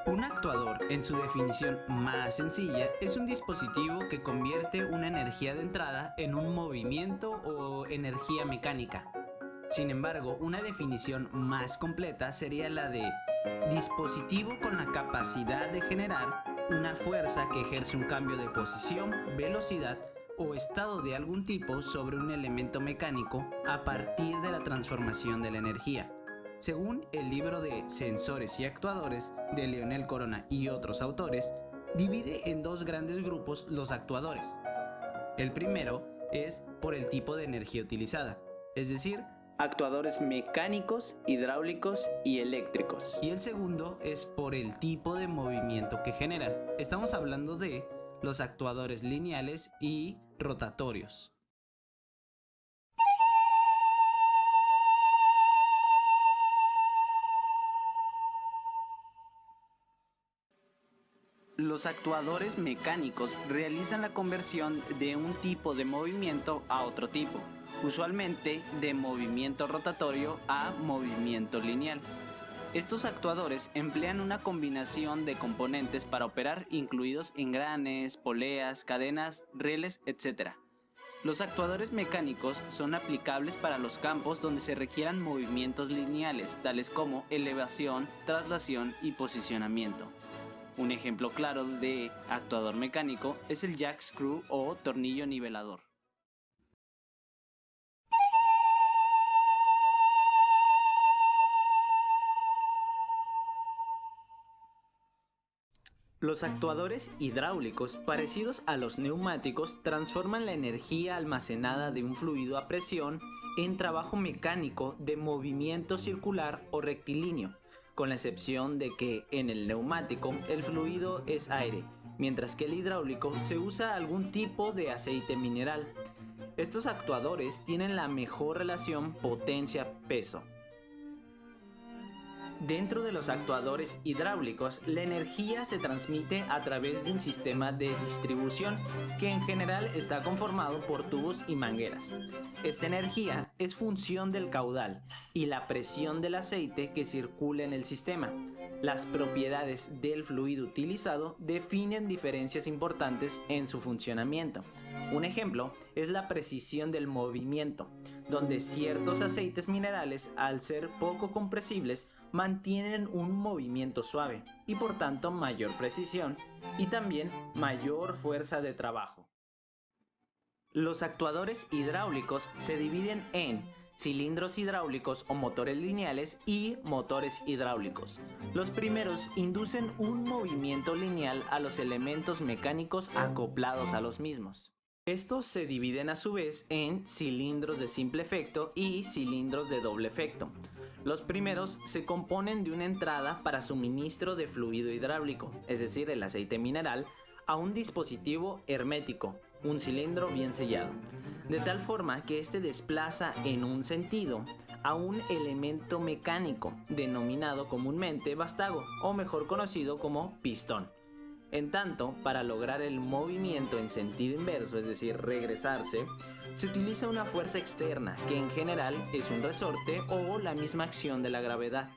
Un actuador, en su definición más sencilla, es un dispositivo que convierte una energía de entrada en un movimiento o energía mecánica. Sin embargo, una definición más completa sería la de dispositivo con la capacidad de generar una fuerza que ejerce un cambio de posición, velocidad o estado de algún tipo sobre un elemento mecánico a partir de la transformación de la energía. Según el libro de Sensores y Actuadores de Leonel Corona y otros autores, divide en dos grandes grupos los actuadores. El primero es por el tipo de energía utilizada, es decir, actuadores mecánicos, hidráulicos y eléctricos. Y el segundo es por el tipo de movimiento que generan. Estamos hablando de los actuadores lineales y rotatorios. Los actuadores mecánicos realizan la conversión de un tipo de movimiento a otro tipo, usualmente de movimiento rotatorio a movimiento lineal. Estos actuadores emplean una combinación de componentes para operar, incluidos engranes, poleas, cadenas, rieles, etc. Los actuadores mecánicos son aplicables para los campos donde se requieran movimientos lineales, tales como elevación, traslación y posicionamiento. Un ejemplo claro de actuador mecánico es el jack screw o tornillo nivelador. Los actuadores hidráulicos, parecidos a los neumáticos, transforman la energía almacenada de un fluido a presión en trabajo mecánico de movimiento circular o rectilíneo, con la excepción de que en el neumático el fluido es aire, mientras que el hidráulico se usa algún tipo de aceite mineral. Estos actuadores tienen la mejor relación potencia-peso. Dentro de los actuadores hidráulicos, la energía se transmite a través de un sistema de distribución que en general está conformado por tubos y mangueras. Esta energía es función del caudal y la presión del aceite que circula en el sistema. Las propiedades del fluido utilizado definen diferencias importantes en su funcionamiento. Un ejemplo es la precisión del movimiento, donde ciertos aceites minerales, al ser poco compresibles, mantienen un movimiento suave y por tanto mayor precisión y también mayor fuerza de trabajo. Los actuadores hidráulicos se dividen en cilindros hidráulicos o motores lineales y motores hidráulicos. Los primeros inducen un movimiento lineal a los elementos mecánicos acoplados a los mismos. Estos se dividen a su vez en cilindros de simple efecto y cilindros de doble efecto. Los primeros se componen de una entrada para suministro de fluido hidráulico, es decir, el aceite mineral, a un dispositivo hermético, un cilindro bien sellado, de tal forma que éste desplaza en un sentido a un elemento mecánico, denominado comúnmente vástago, o mejor conocido como pistón. En tanto, para lograr el movimiento en sentido inverso, es decir, regresarse, se utiliza una fuerza externa, que en general es un resorte o la misma acción de la gravedad.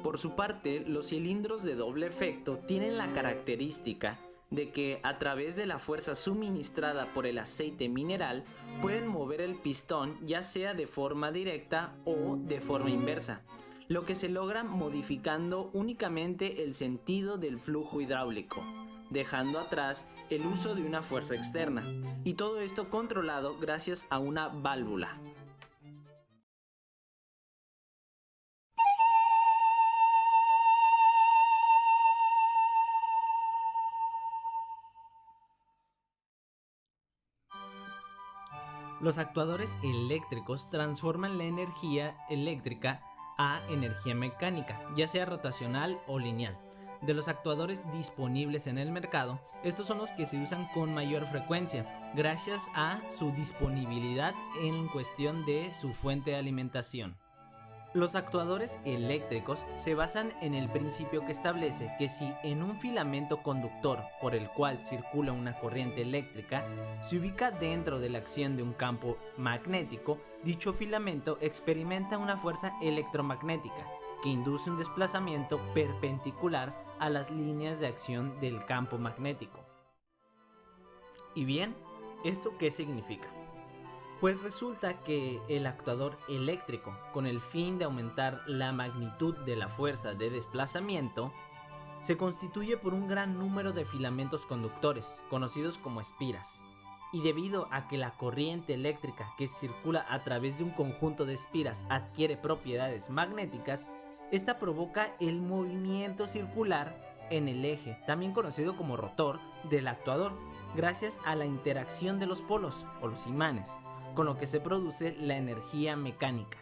Por su parte, los cilindros de doble efecto tienen la característica de que a través de la fuerza suministrada por el aceite mineral pueden mover el pistón ya sea de forma directa o de forma inversa, lo que se logra modificando únicamente el sentido del flujo hidráulico, dejando atrás el uso de una fuerza externa, y todo esto controlado gracias a una válvula. Los actuadores eléctricos transforman la energía eléctrica a energía mecánica, ya sea rotacional o lineal. De los actuadores disponibles en el mercado, estos son los que se usan con mayor frecuencia, gracias a su disponibilidad en cuestión de su fuente de alimentación. Los actuadores eléctricos se basan en el principio que establece que si en un filamento conductor por el cual circula una corriente eléctrica se ubica dentro de la acción de un campo magnético, dicho filamento experimenta una fuerza electromagnética, que induce un desplazamiento perpendicular a las líneas de acción del campo magnético. ¿Y bien, esto qué significa? Pues resulta que el actuador eléctrico, con el fin de aumentar la magnitud de la fuerza de desplazamiento, se constituye por un gran número de filamentos conductores, conocidos como espiras. Y debido a que la corriente eléctrica que circula a través de un conjunto de espiras adquiere propiedades magnéticas, esta provoca el movimiento circular en el eje, también conocido como rotor, del actuador, gracias a la interacción de los polos o los imanes, con lo que se produce la energía mecánica.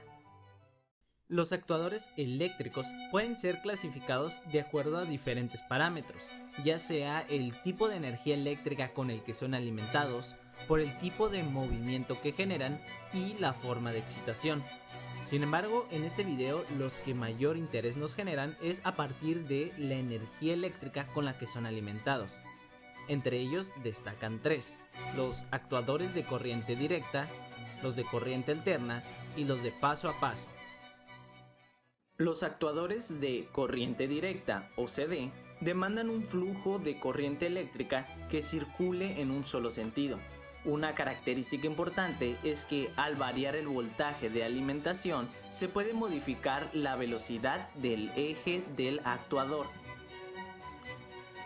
Los actuadores eléctricos pueden ser clasificados de acuerdo a diferentes parámetros, ya sea el tipo de energía eléctrica con el que son alimentados, por el tipo de movimiento que generan y la forma de excitación. Sin embargo, en este video los que mayor interés nos generan es a partir de la energía eléctrica con la que son alimentados. Entre ellos destacan tres: los actuadores de corriente directa, los de corriente alterna y los de paso a paso. Los actuadores de corriente directa o CD demandan un flujo de corriente eléctrica que circule en un solo sentido. Una característica importante es que al variar el voltaje de alimentación se puede modificar la velocidad del eje del actuador.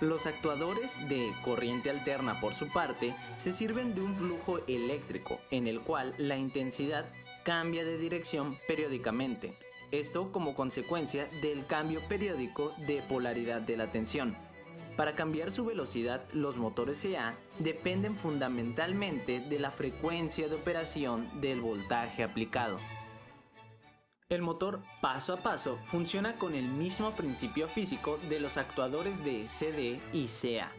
Los actuadores de corriente alterna, por su parte, se sirven de un flujo eléctrico en el cual la intensidad cambia de dirección periódicamente. Esto como consecuencia del cambio periódico de polaridad de la tensión. Para cambiar su velocidad, los motores CA dependen fundamentalmente de la frecuencia de operación del voltaje aplicado. El motor paso a paso funciona con el mismo principio físico de los actuadores de CD y CA,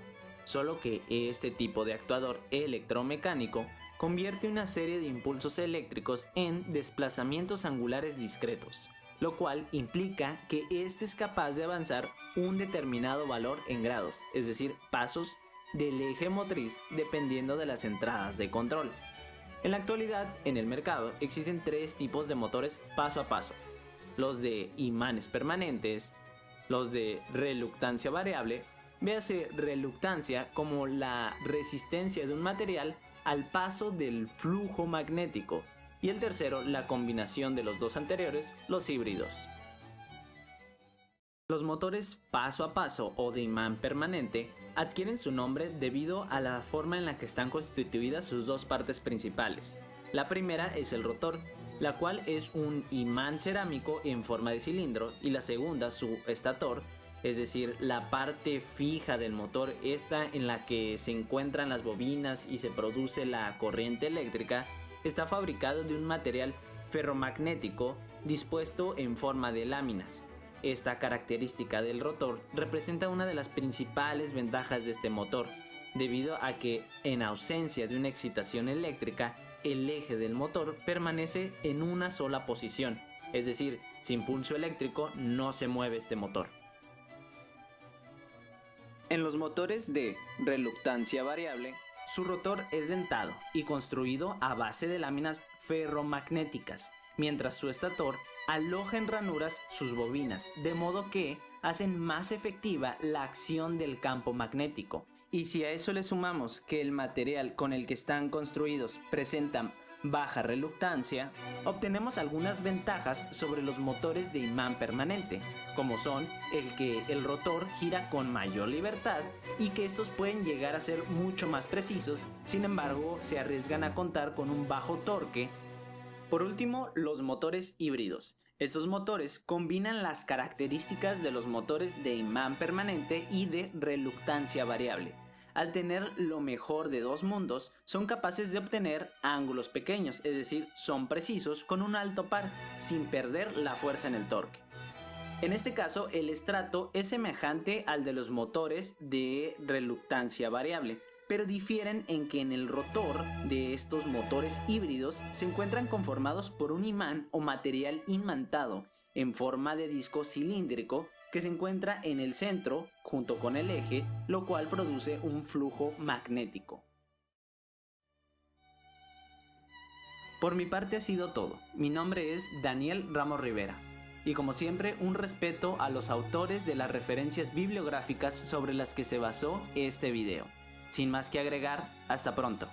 solo que este tipo de actuador electromecánico convierte una serie de impulsos eléctricos en desplazamientos angulares discretos, lo cual implica que éste es capaz de avanzar un determinado valor en grados, es decir, pasos del eje motriz dependiendo de las entradas de control. En la actualidad, en el mercado existen tres tipos de motores paso a paso: los de imanes permanentes, los de reluctancia variable, véase reluctancia como la resistencia de un material al paso del flujo magnético, y el tercero, la combinación de los dos anteriores, los híbridos. Los motores paso a paso o de imán permanente adquieren su nombre debido a la forma en la que están constituidas sus dos partes principales. La primera es el rotor, la cual es un imán cerámico en forma de cilindro, y la segunda, su estator, es decir, la parte fija del motor, esta en la que se encuentran las bobinas y se produce la corriente eléctrica, está fabricado de un material ferromagnético dispuesto en forma de láminas. Esta característica del rotor representa una de las principales ventajas de este motor, debido a que, en ausencia de una excitación eléctrica, el eje del motor permanece en una sola posición, es decir, sin pulso eléctrico no se mueve este motor. En los motores de reluctancia variable, su rotor es dentado y construido a base de láminas ferromagnéticas, mientras su estator aloja en ranuras sus bobinas, de modo que hacen más efectiva la acción del campo magnético. Y si a eso le sumamos que el material con el que están construidos presenta baja reluctancia, obtenemos algunas ventajas sobre los motores de imán permanente, como son el que el rotor gira con mayor libertad y que estos pueden llegar a ser mucho más precisos, sin embargo se arriesgan a contar con un bajo torque. Por último, los motores híbridos. Estos motores combinan las características de los motores de imán permanente y de reluctancia variable. Al tener lo mejor de dos mundos, son capaces de obtener ángulos pequeños, es decir, son precisos con un alto par, sin perder la fuerza en el torque. En este caso, el estrato es semejante al de los motores de reluctancia variable, pero difieren en que en el rotor de estos motores híbridos se encuentran conformados por un imán o material imantado en forma de disco cilíndrico que se encuentra en el centro junto con el eje, lo cual produce un flujo magnético. Por mi parte ha sido todo. Mi nombre es Daniel Ramos Rivera. Y como siempre, un respeto a los autores de las referencias bibliográficas sobre las que se basó este video. Sin más que agregar, hasta pronto.